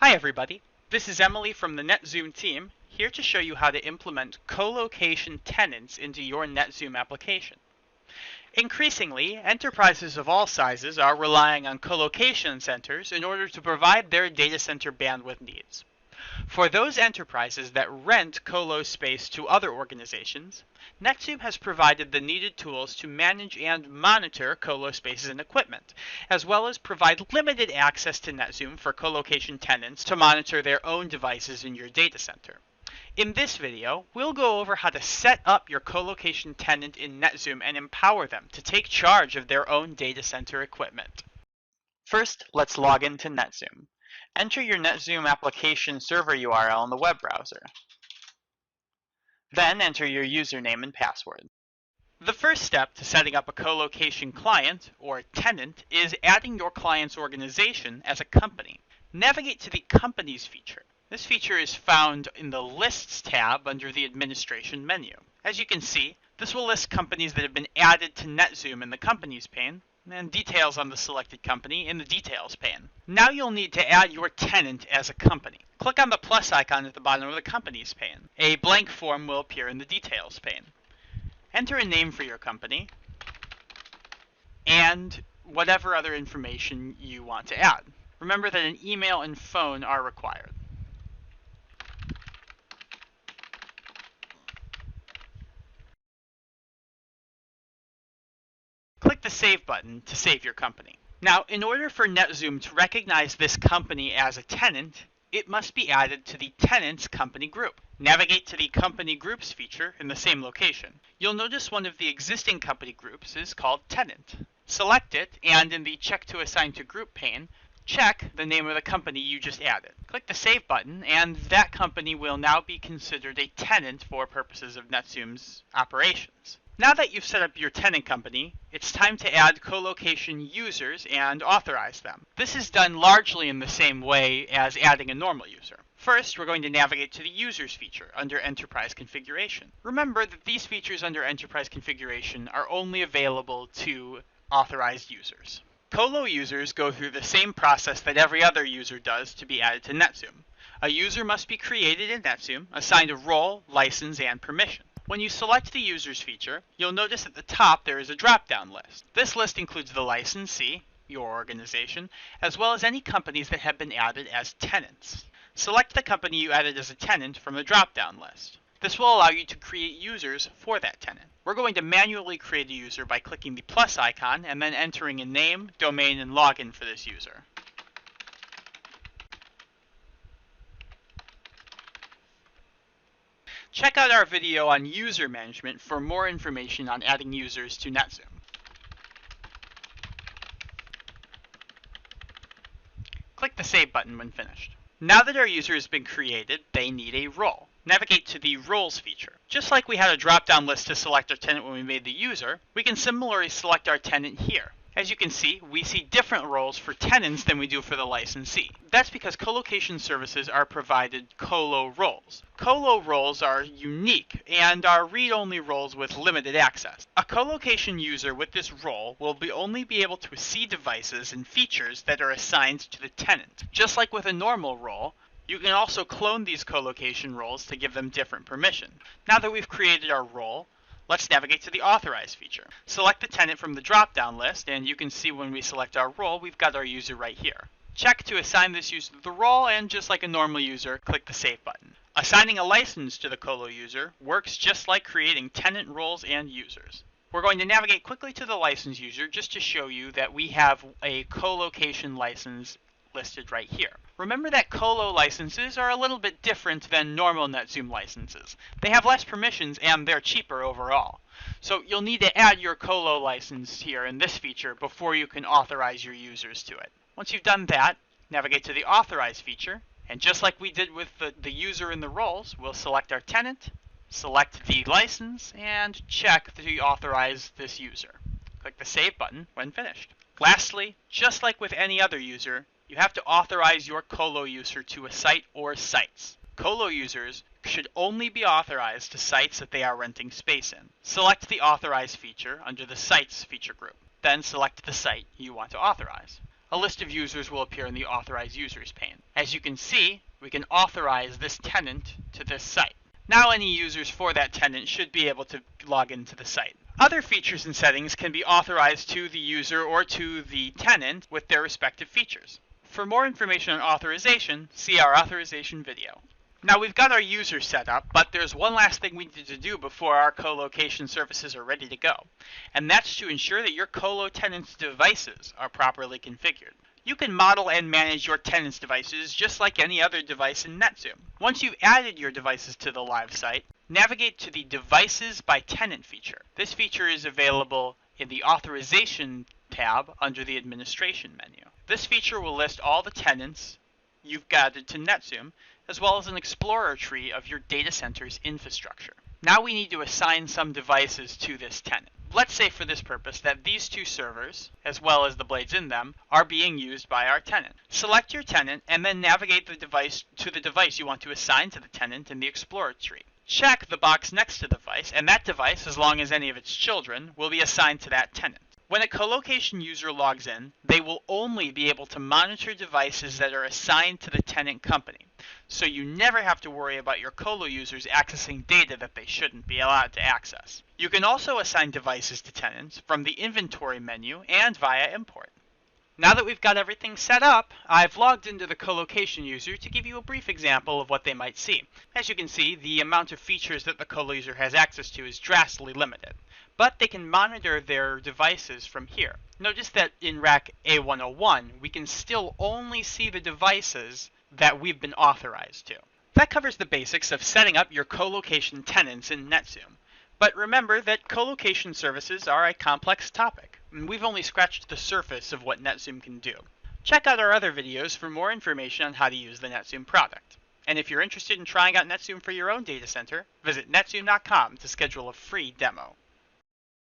Hi everybody, this is Emily from the NetZoom team, here to show you how to implement colocation tenants into your NetZoom application. Increasingly, enterprises of all sizes are relying on colocation centers in order to provide their data center bandwidth needs. For those enterprises that rent colo space to other organizations, NetZoom has provided the needed tools to manage and monitor colo spaces and equipment, as well as provide limited access to NetZoom for colocation tenants to monitor their own devices in your data center. In this video, we'll go over how to set up your colocation tenant in NetZoom and empower them to take charge of their own data center equipment. First, let's log into NetZoom. Enter your NetZoom application server URL in the web browser. Then enter your username and password. The first step to setting up a colocation client, or tenant, is adding your client's organization as a company. Navigate to the Companies feature. This feature is found in the Lists tab under the Administration menu. As you can see, this will list companies that have been added to NetZoom in the Companies pane, and details on the selected company in the Details pane. Now you'll need to add your tenant as a company. Click on the plus icon at the bottom of the Companies pane. A blank form will appear in the Details pane. Enter a name for your company, and whatever other information you want to add. Remember that an email and phone are required. Click the Save button to save your company. Now, in order for NetZoom to recognize this company as a tenant, it must be added to the Tenants company group. Navigate to the Company Groups feature in the same location. You'll notice one of the existing company groups is called Tenant. Select it, and in the Check to Assign to Group pane, check the name of the company you just added. Click the Save button, and that company will now be considered a tenant for purposes of NetZoom's operations. Now that you've set up your tenant company, it's time to add colocation users and authorize them. This is done largely in the same way as adding a normal user. First, we're going to navigate to the Users feature under Enterprise Configuration. Remember that these features under Enterprise Configuration are only available to authorized users. Colo users go through the same process that every other user does to be added to NetZoom. A user must be created in NetZoom, assigned a role, license, and permission. When you select the Users feature, you'll notice at the top there is a drop-down list. This list includes the licensee, your organization, as well as any companies that have been added as tenants. Select the company you added as a tenant from the drop-down list. This will allow you to create users for that tenant. We're going to manually create a user by clicking the plus icon and then entering a name, domain, and login for this user. Check out our video on user management for more information on adding users to NetZoom. Click the Save button when finished. Now that our user has been created, they need a role. Navigate to the Roles feature. Just like we had a drop-down list to select our tenant when we made the user, we can similarly select our tenant here. As you can see, we see different roles for tenants than we do for the licensee. That's because colocation services are provided colo roles. Colo roles are unique and are read-only roles with limited access. A colocation user with this role will only be able to see devices and features that are assigned to the tenant. Just like with a normal role, you can also clone these colocation roles to give them different permission. Now that we've created our role, let's navigate to the Authorize feature. Select the tenant from the drop-down list, and you can see when we select our role, we've got our user right here. Check to assign this user the role, and just like a normal user, click the Save button. Assigning a license to the colo user works just like creating tenant roles and users. We're going to navigate quickly to the license user just to show you that we have a colocation license listed right here. Remember that colo licenses are a little bit different than normal NetZoom licenses. They have less permissions and they're cheaper overall. So you'll need to add your colo license here in this feature before you can authorize your users to it. Once you've done that, navigate to the Authorize feature, and just like we did with the user in the roles, we'll select our tenant, select the license, and check to authorize this user. Click the Save button when finished. Lastly, just like with any other user, you have to authorize your colo user to a site or sites. Colo users should only be authorized to sites that they are renting space in. Select the Authorize feature under the Sites feature group. Then select the site you want to authorize. a list of users will appear in the Authorize Users pane. As you can see, we can authorize this tenant to this site. Now any users for that tenant should be able to log into the site. Other features and settings can be authorized to the user or to the tenant with their respective features. For more information on authorization, see our authorization video. Now we've got our user set up, but there's one last thing we need to do before our co-location services are ready to go, and that's to ensure that your colo tenants' devices are properly configured. You can model and manage your tenants' devices just like any other device in NetZoom. Once you've added your devices to the live site, navigate to the Devices by Tenant feature. This feature is available in the Authorization tab under the Administration menu. This feature will list all the tenants you've added to NetZoom, as well as an explorer tree of your data center's infrastructure. Now we need to assign some devices to this tenant. Let's say for this purpose that these two servers, as well as the blades in them, are being used by our tenant. Select your tenant and then navigate the device to the device you want to assign to the tenant in the explorer tree. Check the box next to the device, and that device, as long as any of its children, will be assigned to that tenant. When a colocation user logs in, they will only be able to monitor devices that are assigned to the tenant company, so you never have to worry about your colo users accessing data that they shouldn't be allowed to access. You can also assign devices to tenants from the inventory menu and via import. Now that we've got everything set up, I've logged into the colocation user to give you a brief example of what they might see. As you can see, the amount of features that the colo user has access to is drastically limited, but they can monitor their devices from here. Notice that in rack A101, we can still only see the devices that we've been authorized to. That covers the basics of setting up your colocation tenants in NetZoom. But remember that colocation services are a complex topic, and we've only scratched the surface of what NetZoom can do. Check out our other videos for more information on how to use the NetZoom product. And if you're interested in trying out NetZoom for your own data center, visit netzoom.com to schedule a free demo.